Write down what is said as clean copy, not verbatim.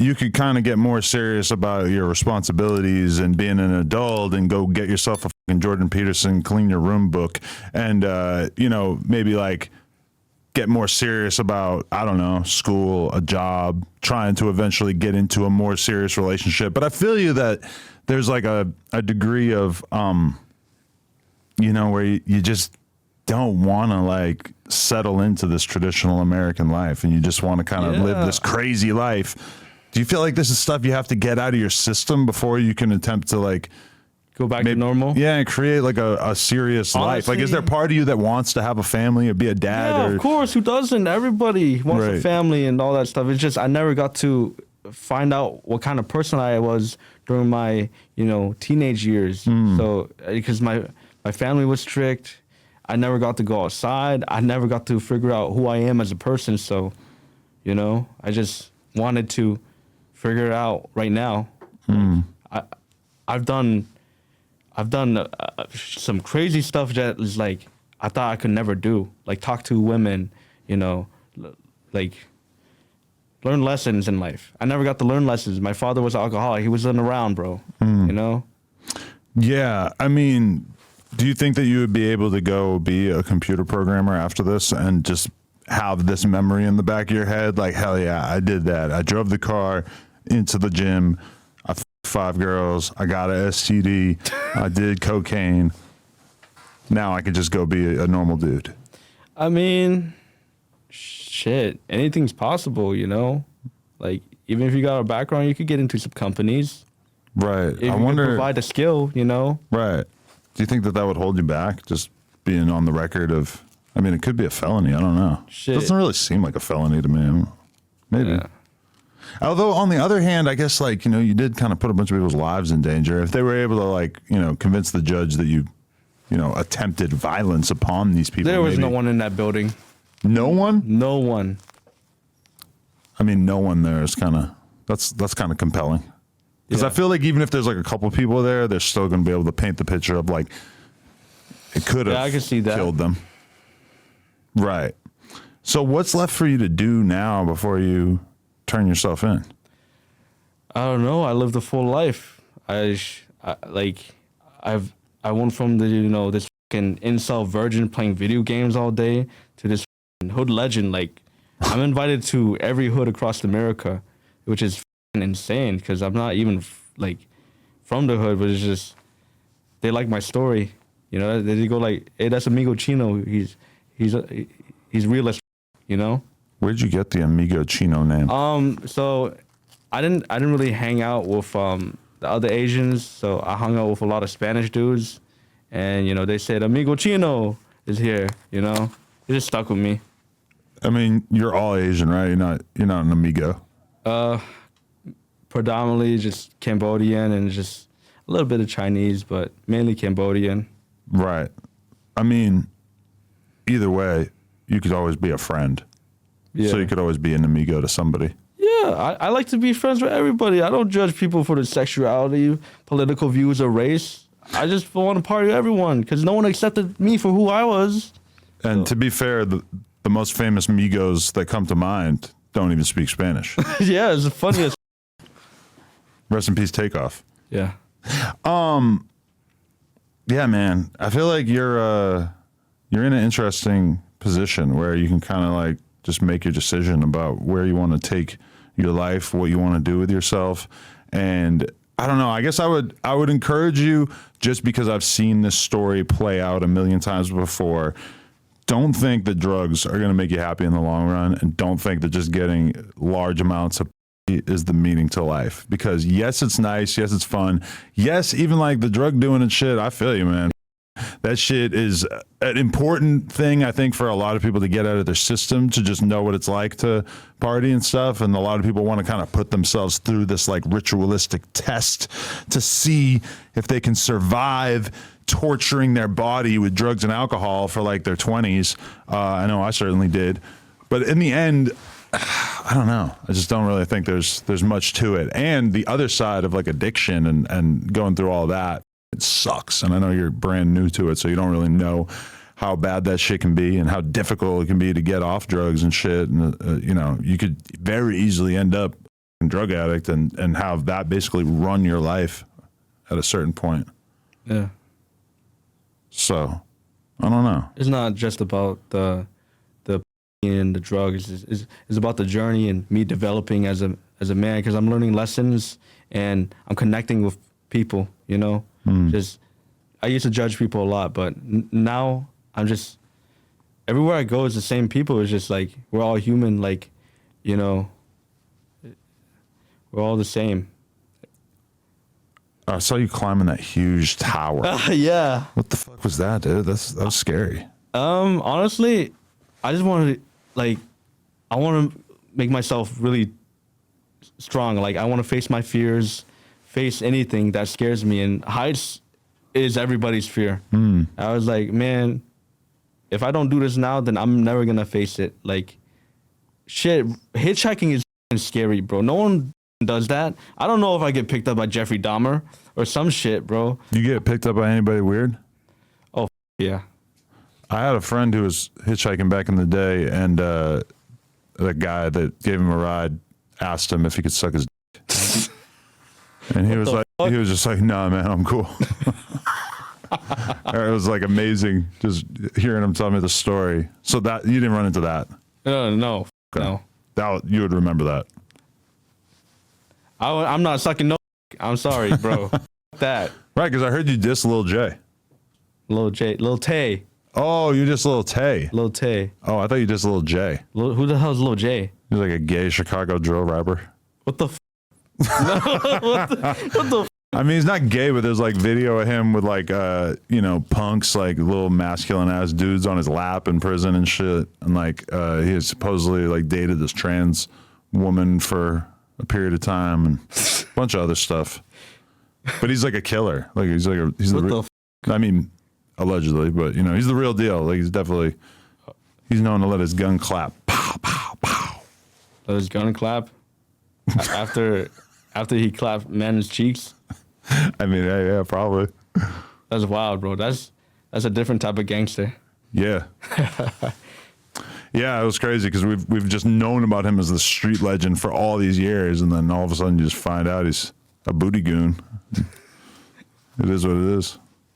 you could kind of get more serious about your responsibilities and being an adult and go get yourself a fucking Jordan Peterson clean your room book and, you know, maybe like get more serious about, I don't know, school, a job, trying to eventually get into a more serious relationship. But I feel you that there's like a degree of, you know, where you just don't want to like settle into this traditional American life and you just want to kind of live this crazy life. Do you feel like this is stuff you have to get out of your system before you can attempt to like go back to normal? Yeah, and create like a serious life. Like, is there a part of you that wants to have a family or be a dad? Yeah, of course. Who doesn't? Everybody wants a family and all that stuff. It's just I never got to find out what kind of person I was during my, you know, teenage years. So because my family was strict, I never got to go outside. I never got to figure out who I am as a person. So, you know, I just wanted to figure it out right now. I've done some crazy stuff that is like I thought I could never do, like talk to women, you know, like learn lessons in life. I never got to learn lessons. My father was an alcoholic. He wasn't around, bro. You know? Yeah, I mean, do you think that you would be able to go be a computer programmer after this and just have this memory in the back of your head? Like, hell yeah, I did that. I drove the car into the gym. I f***ed 5 girls. I got a STD. I did cocaine. Now I can just go be a normal dude. I mean, shit, anything's possible, you know? Like, even if you got a background, you could get into some companies. Right. If you could provide a skill, you know? Right. Do you think that would hold you back, just being on the record of, I mean, it could be a felony. I don't know. Shit. It doesn't really seem like a felony to me. Maybe. Yeah. Although, on the other hand, I guess, like, you know, you did kind of put a bunch of people's lives in danger. If they were able to, like, you know, convince the judge that you know, attempted violence upon these people. There was no one in that building. No one? No one. I mean, no one there is kind of, that's kind of compelling. Because I feel like even if there's like a couple people there, they're still going to be able to paint the picture of like, it could have I can see that. Killed them. Right. So what's left for you to do now before you turn yourself in? I don't know. I lived a full life. I went from the, you know, this fucking incel virgin playing video games all day to this hood legend. Like, I'm invited to every hood across America, which is insane because I'm not even like from the hood, but it's just they like my story. You know, they go like, "Hey, that's Amigo Chino. He's real as," you know. Where'd you get the Amigo Chino name? So I didn't really hang out with the other Asians. So I hung out with a lot of Spanish dudes, and you know they said Amigo Chino is here. You know, it just stuck with me. I mean, you're all Asian, right? You're not an amigo. Predominantly just Cambodian and just a little bit of Chinese, but mainly Cambodian. Right. I mean, either way, you could always be a friend. Yeah. So you could always be an amigo to somebody. Yeah, I like to be friends with everybody. I don't judge people for their sexuality, political views, or race. I just want to party with everyone because no one accepted me for who I was. And to be fair, the most famous Migos that come to mind don't even speak Spanish. Yeah, it's the funniest. Rest in peace, Takeoff. Yeah. Yeah, man. I feel like you're in an interesting position where you can kind of like just make your decision about where you want to take your life, what you want to do with yourself. And I don't know, I guess I would encourage you, just because I've seen this story play out a million times before. Don't think that drugs are going to make you happy in the long run, and don't think that just getting large amounts of is the meaning to life. Because yes, it's nice. Yes, it's fun. Yes, even like the drug doing and shit. I feel you, man. That shit is an important thing, I think, for a lot of people to get out of their system, to just know what it's like to party and stuff. And a lot of people want to kind of put themselves through this like ritualistic test to see if they can survive torturing their body with drugs and alcohol for like their 20s. I know I certainly did. But in the end, I don't know. I just don't really think there's much to it. And the other side of like addiction and going through all that, it sucks. And I know you're brand new to it, so you don't really know how bad that shit can be and how difficult it can be to get off drugs and shit. And, you know, you could very easily end up drug addict and have that basically run your life at a certain point. Yeah. So, I don't know. It's not just about the and the drugs. It's about the journey and me developing as a man, because I'm learning lessons and I'm connecting with people, you know. Just I used to judge people a lot, but now I'm just everywhere I go, it's the same people. It's just like we're all human, like, you know, we're all the same. I saw you climbing that huge tower. Yeah. What the fuck was that, dude? That was scary. Honestly, I just wanted to, I want to make myself really strong. Like, I want to face my fears, face anything that scares me, and heights is everybody's fear. I was like, man, if I don't do this now, then I'm never gonna face it. Like, shit, hitchhiking is scary, bro. No one does that. I don't know if I get picked up by Jeffrey Dahmer or some shit, bro. You get picked up by anybody weird? Oh, yeah. I had a friend who was hitchhiking back in the day, and the guy that gave him a ride asked him if he could suck his dick. And he was like, fuck? He was just like, nah, man, I'm cool. It was like amazing just hearing him tell me the story. So that you didn't run into that? No. Okay. No. That you would remember that. I'm not sucking no. I'm sorry, bro. That. Right, because I heard you diss Lil J. Lil Tay. Oh, you diss Lil Tay. Lil Tay. Oh, I thought you diss Lil J. Who the hell is Lil J? He's like a gay Chicago drill rapper. What the? What the? I mean, he's not gay, but there's like video of him with like, punks, like little masculine ass dudes on his lap in prison and shit. And like, he had supposedly like dated this trans woman for a period of time and a bunch of other stuff. But he's like a killer. Like he's I mean, allegedly, but he's the real deal. Like he's known to let his gun clap. Pow, pow, pow. Let his gun clap? After he clapped man's cheeks? I mean, yeah, probably. That's wild, bro. That's a different type of gangster. Yeah. Yeah, it was crazy because we've just known about him as the street legend for all these years, and then all of a sudden you just find out he's a booty goon. It is what it is.